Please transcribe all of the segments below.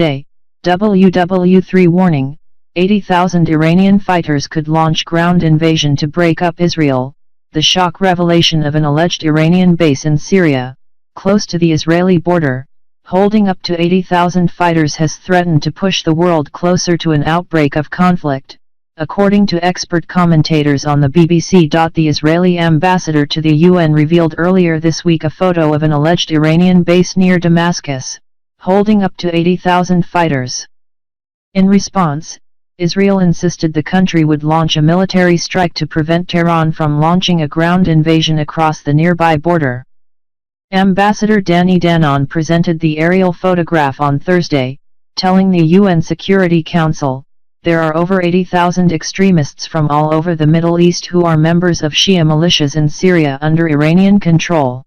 Day, WW3 warning, 80,000 Iranian fighters could launch ground invasion to break up Israel. The shock revelation of an alleged Iranian base in Syria, close to the Israeli border, holding up to 80,000 fighters has threatened to push the world closer to an outbreak of conflict, according to expert commentators on the BBC. The Israeli ambassador to the UN revealed earlier this week a photo of an alleged Iranian base near Damascus, holding up to 80,000 fighters. In response, Israel insisted the country would launch a military strike to prevent Tehran from launching a ground invasion across the nearby border. Ambassador Danny Danon presented the aerial photograph on Thursday, telling the UN Security Council, "There are over 80,000 extremists from all over the Middle East who are members of Shia militias in Syria under Iranian control.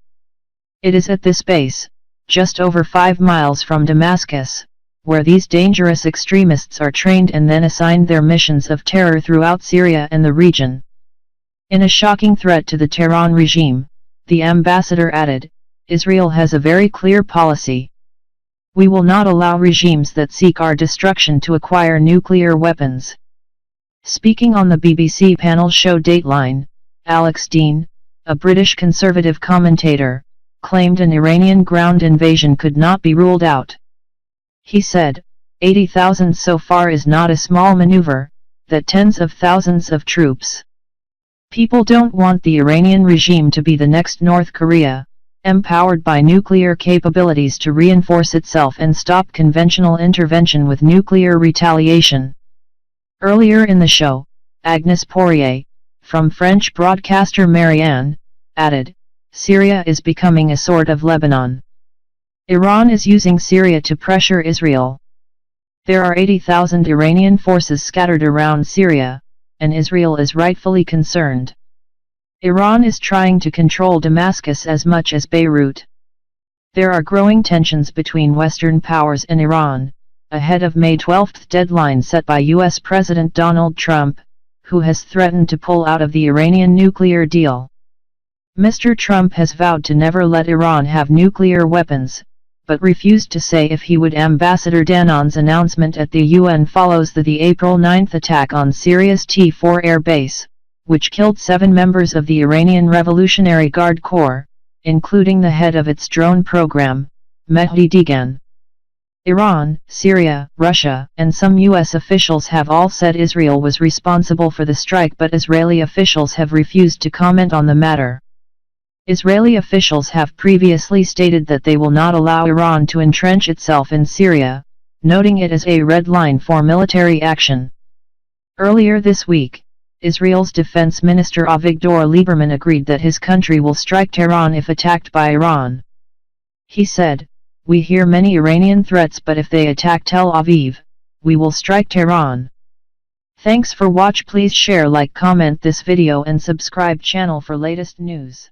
It is at this base, just over 5 miles from Damascus, where these dangerous extremists are trained and then assigned their missions of terror throughout Syria and the region." In a shocking threat to the Tehran regime, the ambassador added, "Israel has a very clear policy. We will not allow regimes that seek our destruction to acquire nuclear weapons." Speaking on the BBC panel show Dateline, Alex Dean, a British conservative commentator, claimed an Iranian ground invasion could not be ruled out. He said, 80,000 so far is not a small maneuver, that tens of thousands of troops. People don't want the Iranian regime to be the next North Korea, empowered by nuclear capabilities to reinforce itself and stop conventional intervention with nuclear retaliation. Earlier in the show, Agnès Poirier, from French broadcaster Marianne, added, "Syria is becoming a sort of Lebanon. Iran is using Syria to pressure Israel. There are 80,000 Iranian forces scattered around Syria, and Israel is rightfully concerned. Iran is trying to control Damascus as much as Beirut." There are growing tensions between Western powers and Iran, ahead of May 12 deadline set by U.S. President Donald Trump, who has threatened to pull out of the Iranian nuclear deal. Mr. Trump has vowed to never let Iran have nuclear weapons, but refused to say if he would. Ambassador Danon's announcement at the UN follows the April 9 attack on Syria's T4 air base, which killed 7 members of the Iranian Revolutionary Guard Corps, including the head of its drone program, Mehdi Degan. Iran, Syria, Russia, and some U.S. officials have all said Israel was responsible for the strike, but Israeli officials have refused to comment on the matter. Israeli officials have previously stated that they will not allow Iran to entrench itself in Syria, noting it as a red line for military action. Earlier this week, Israel's Defense Minister Avigdor Lieberman agreed that his country will strike Tehran if attacked by Iran. He said, "We hear many Iranian threats, but if they attack Tel Aviv, we will strike Tehran." Thanks for watch. Please share, like, comment this video and subscribe channel for latest news.